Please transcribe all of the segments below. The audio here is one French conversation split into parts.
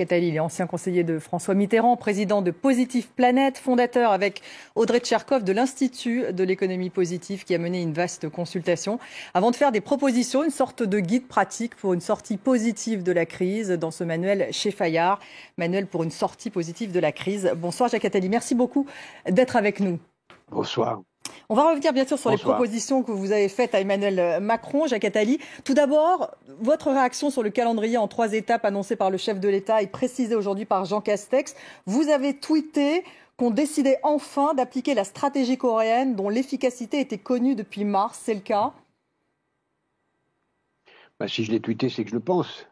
Attali, il est ancien conseiller de François Mitterrand, président de Positive Planète, fondateur avec Audrey Tcherkov de l'Institut de l'économie positive qui a mené une vaste consultation avant de faire des propositions, une sorte de guide pratique pour une sortie positive de la crise dans ce manuel chez Fayard, manuel pour une sortie positive de la crise. Bonsoir Jacques Attali, merci beaucoup d'être avec nous. Bonsoir. On va revenir bien sûr sur les Bonsoir. propositions que vous avez faites à Emmanuel Macron, Jacques Attali. Tout d'abord, votre réaction sur le calendrier en 3 étapes annoncé par le chef de l'État et précisé aujourd'hui par Jean Castex. Vous avez tweeté qu'on décidait enfin d'appliquer la stratégie coréenne dont l'efficacité était connue depuis mars. C'est le cas? Si je l'ai tweeté, c'est que je le pense.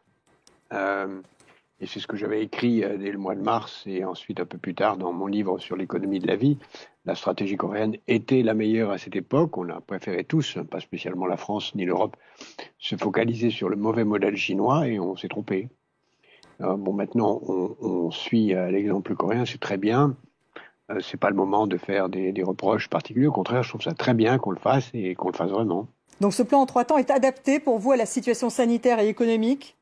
Et c'est ce que j'avais écrit dès le mois de mars et ensuite un peu plus tard dans mon livre sur l'économie de la vie. La stratégie coréenne était la meilleure à cette époque. On a préféré tous, pas spécialement la France ni l'Europe, se focaliser sur le mauvais modèle chinois et on s'est trompé. Maintenant, on suit l'exemple coréen, c'est très bien. C'est pas le moment de faire des reproches particuliers. Au contraire, je trouve ça très bien qu'on le fasse et qu'on le fasse vraiment. Donc ce plan en 3 temps est adapté pour vous à la situation sanitaire et économique?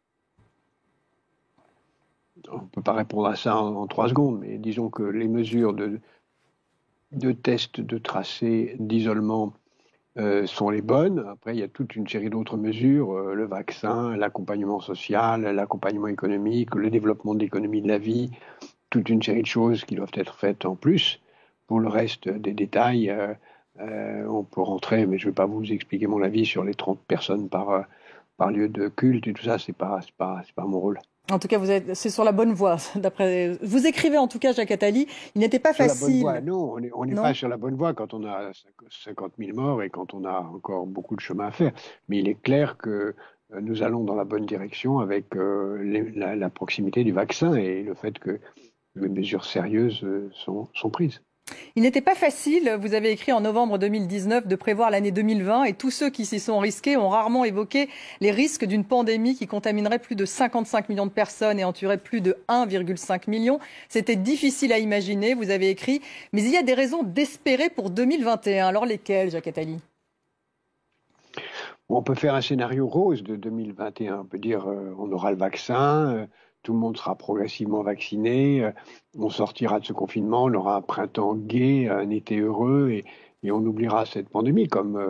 On ne peut pas répondre à ça en 3 secondes, mais disons que les mesures de tests, de tracés, d'isolement sont les bonnes. Après, il y a toute une série d'autres mesures, le vaccin, l'accompagnement social, l'accompagnement économique, le développement de l'économie de la vie, toute une série de choses qui doivent être faites en plus. Pour le reste des détails, on peut rentrer, mais je ne vais pas vous expliquer mon avis sur les 30 personnes par lieu de culte et tout ça, c'est pas mon rôle. En tout cas, c'est sur la bonne voie. Vous écrivez en tout cas, Jacques Attali, il n'était pas facile. La bonne voie, non, on n'est pas sur la bonne voie quand on a 50 000 morts et quand on a encore beaucoup de chemin à faire. Mais il est clair que nous allons dans la bonne direction avec la proximité du vaccin et le fait que les mesures sérieuses sont prises. Il n'était pas facile, vous avez écrit en novembre 2019, de prévoir l'année 2020 et tous ceux qui s'y sont risqués ont rarement évoqué les risques d'une pandémie qui contaminerait plus de 55 millions de personnes et en tuerait plus de 1,5 million. C'était difficile à imaginer, vous avez écrit, mais il y a des raisons d'espérer pour 2021. Alors lesquelles, Jacques Attali? On peut faire un scénario rose de 2021. On peut dire on aura le vaccin, tout le monde sera progressivement vacciné, on sortira de ce confinement, on aura un printemps gai, un été heureux et on oubliera cette pandémie, comme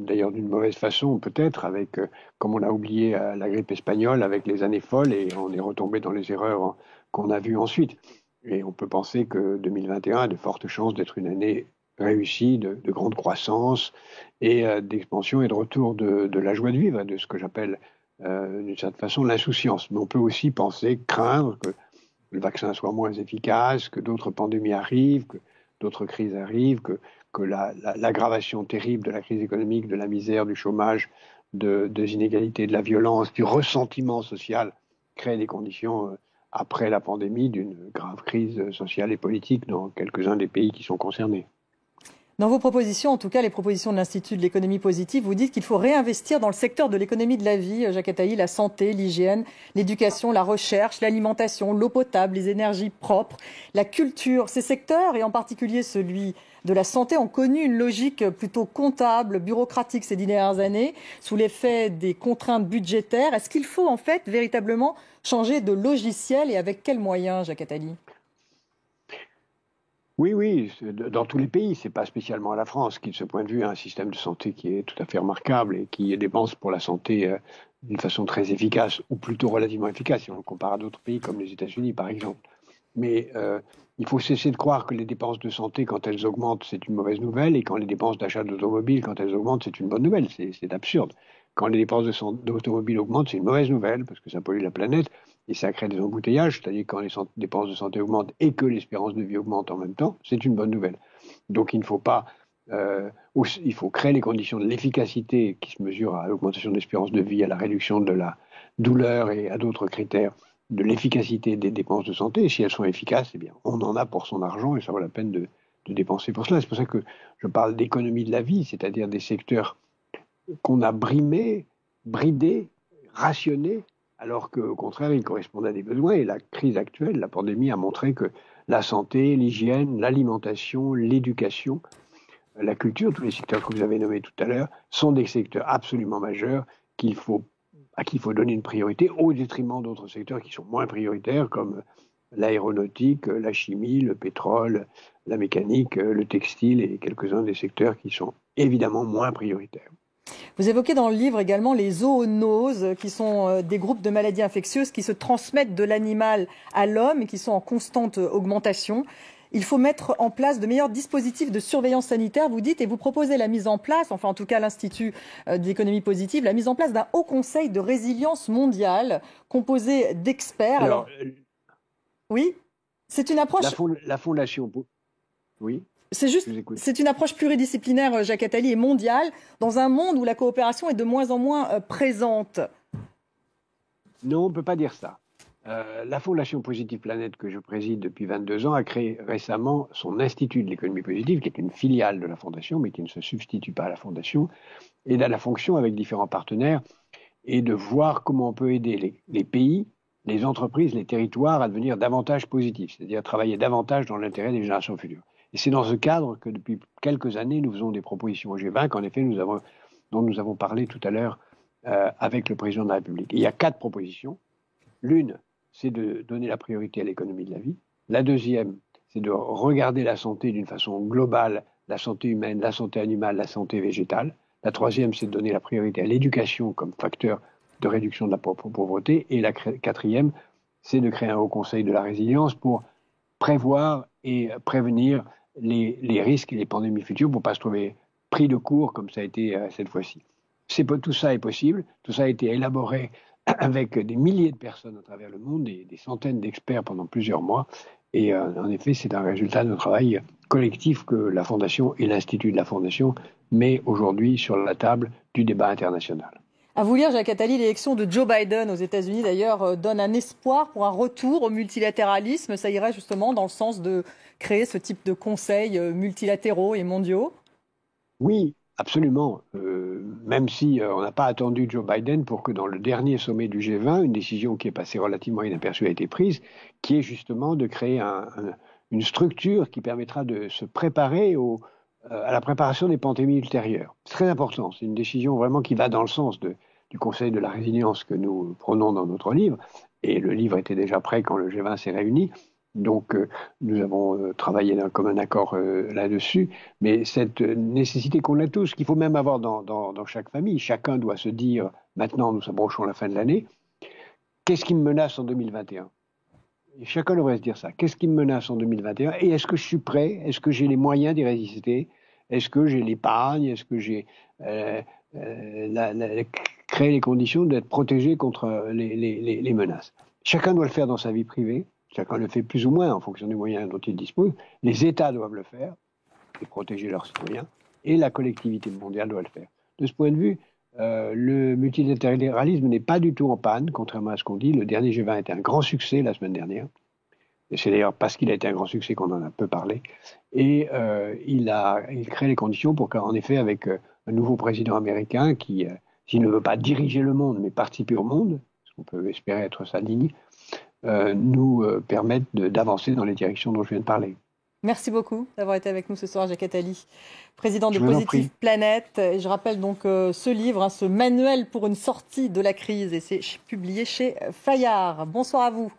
d'ailleurs d'une mauvaise façon peut-être, avec comme on a oublié la grippe espagnole avec les années folles et on est retombé dans les erreurs qu'on a vues ensuite. Et on peut penser que 2021 a de fortes chances d'être une année réussie, de grande croissance et d'expansion et de retour de la joie de vivre, de ce que j'appelle d'une certaine façon l'insouciance. Mais on peut aussi penser, craindre que le vaccin soit moins efficace, que d'autres pandémies arrivent, que d'autres crises arrivent, que l'aggravation terrible de la crise économique, de la misère, du chômage, des inégalités, de la violence, du ressentiment social crée des conditions après la pandémie d'une grave crise sociale et politique dans quelques-uns des pays qui sont concernés. Dans vos propositions, en tout cas les propositions de l'Institut de l'économie positive, vous dites qu'il faut réinvestir dans le secteur de l'économie de la vie, Jacques Attali, la santé, l'hygiène, l'éducation, la recherche, l'alimentation, l'eau potable, les énergies propres, la culture. Ces secteurs, et en particulier celui de la santé, ont connu une logique plutôt comptable, bureaucratique ces 10 dernières années, sous l'effet des contraintes budgétaires. Est-ce qu'il faut en fait véritablement changer de logiciel et avec quels moyens, Jacques Attali ? Oui, dans tous les pays, c'est pas spécialement à la France qui, de ce point de vue, a un système de santé qui est tout à fait remarquable et qui dépense pour la santé d'une façon très efficace, ou plutôt relativement efficace, si on le compare à d'autres pays comme les États-Unis, par exemple. Mais il faut cesser de croire que les dépenses de santé, quand elles augmentent, c'est une mauvaise nouvelle, et quand les dépenses d'achat d'automobiles, quand elles augmentent, c'est une bonne nouvelle. C'est absurde. Quand les dépenses d'automobiles augmentent, c'est une mauvaise nouvelle, parce que ça pollue la planète, et ça crée des embouteillages, c'est-à-dire quand les dépenses de santé augmentent et que l'espérance de vie augmente en même temps, c'est une bonne nouvelle. Donc il ne faut pas... il faut créer les conditions de l'efficacité qui se mesurent à l'augmentation de l'espérance de vie, à la réduction de la douleur et à d'autres critères de l'efficacité des dépenses de santé. Et si elles sont efficaces, eh bien, on en a pour son argent et ça vaut la peine de dépenser pour cela. C'est pour ça que je parle d'économie de la vie, c'est-à-dire des secteurs qu'on a bridés, rationnés, alors qu'au contraire, ils correspondent à des besoins. Et la crise actuelle, la pandémie, a montré que la santé, l'hygiène, l'alimentation, l'éducation, la culture, tous les secteurs que vous avez nommés tout à l'heure, sont des secteurs absolument majeurs qu'il faut à qui il faut donner une priorité au détriment d'autres secteurs qui sont moins prioritaires, comme l'aéronautique, la chimie, le pétrole, la mécanique, le textile et quelques-uns des secteurs qui sont évidemment moins prioritaires. Vous évoquez dans le livre également les zoonoses, qui sont des groupes de maladies infectieuses qui se transmettent de l'animal à l'homme et qui sont en constante augmentation. Il faut mettre en place de meilleurs dispositifs de surveillance sanitaire, vous dites, et vous proposez la mise en place, enfin en tout cas l'Institut d'économie positive, la mise en place d'un haut conseil de résilience mondiale composé d'experts. Alors, oui, c'est une approche... La fondation... Oui. C'est une approche pluridisciplinaire, Jacques Attali, et mondiale, dans un monde où la coopération est de moins en moins présente. Non, on ne peut pas dire ça. La Fondation Positive Planète, que je préside depuis 22 ans, a créé récemment son Institut de l'économie positive, qui est une filiale de la Fondation, mais qui ne se substitue pas à la Fondation, et a la fonction, avec différents partenaires, et de voir comment on peut aider les pays, les entreprises, les territoires à devenir davantage positifs, c'est-à-dire travailler davantage dans l'intérêt des générations futures. Et c'est dans ce cadre que depuis quelques années, nous faisons des propositions au G20, qu'en effet, dont nous avons parlé tout à l'heure avec le président de la République. Et il y a 4 propositions. L'une, c'est de donner la priorité à l'économie de la vie. La deuxième, c'est de regarder la santé d'une façon globale, la santé humaine, la santé animale, la santé végétale. La troisième, c'est de donner la priorité à l'éducation comme facteur de réduction de la pauvreté. Et la quatrième, c'est de créer un haut conseil de la résilience pour prévoir et prévenir les risques et les pandémies futures pour ne pas se trouver pris de court comme ça a été cette fois-ci. Tout ça est possible, tout ça a été élaboré avec des milliers de personnes à travers le monde, des centaines d'experts pendant plusieurs mois. Et en effet, c'est un résultat de travail collectif que la Fondation et l'Institut de la Fondation met aujourd'hui sur la table du débat international. À vous lire, Jacques Attali, l'élection de Joe Biden aux États-Unis, d'ailleurs, donne un espoir pour un retour au multilatéralisme. Ça irait justement dans le sens de créer ce type de conseils multilatéraux et mondiaux? Oui, absolument. Même si on n'a pas attendu Joe Biden pour que dans le dernier sommet du G20, une décision qui est passée relativement inaperçue a été prise, qui est justement de créer une structure qui permettra de se préparer à la préparation des pandémies ultérieures. C'est très important. C'est une décision vraiment qui va dans le sens du Conseil de la résilience que nous prenons dans notre livre. Et le livre était déjà prêt quand le G20 s'est réuni. Donc, nous avons travaillé d'un commun accord là-dessus. Mais cette nécessité qu'on a tous, qu'il faut même avoir dans chaque famille, chacun doit se dire, maintenant nous approchons la fin de l'année, qu'est-ce qui me menace en 2021 ? Et chacun devrait se dire ça. Qu'est-ce qui me menace en 2021 ? Et est-ce que je suis prêt ? Est-ce que j'ai les moyens d'y résister ? Est-ce que j'ai l'épargne ? Est-ce que j'ai créé les conditions d'être protégé contre les menaces ? Chacun doit le faire dans sa vie privée. Chacun le fait plus ou moins en fonction des moyens dont il dispose. Les États doivent le faire et protéger leurs citoyens. Et la collectivité mondiale doit le faire. De ce point de vue, le multilatéralisme n'est pas du tout en panne, contrairement à ce qu'on dit. Le dernier G20 a été un grand succès la semaine dernière. Et c'est d'ailleurs parce qu'il a été un grand succès qu'on en a peu parlé. Et il crée les conditions pour qu'en effet, avec un nouveau président américain qui, s'il ne veut pas diriger le monde, mais participer au monde, ce qu'on peut espérer être sa ligne, nous permette d'avancer dans les directions dont je viens de parler. Merci beaucoup d'avoir été avec nous ce soir, Jacques Attali, président de Positive Planète. Et je rappelle donc ce livre, ce manuel pour une sortie de la crise, et c'est publié chez Fayard. Bonsoir à vous.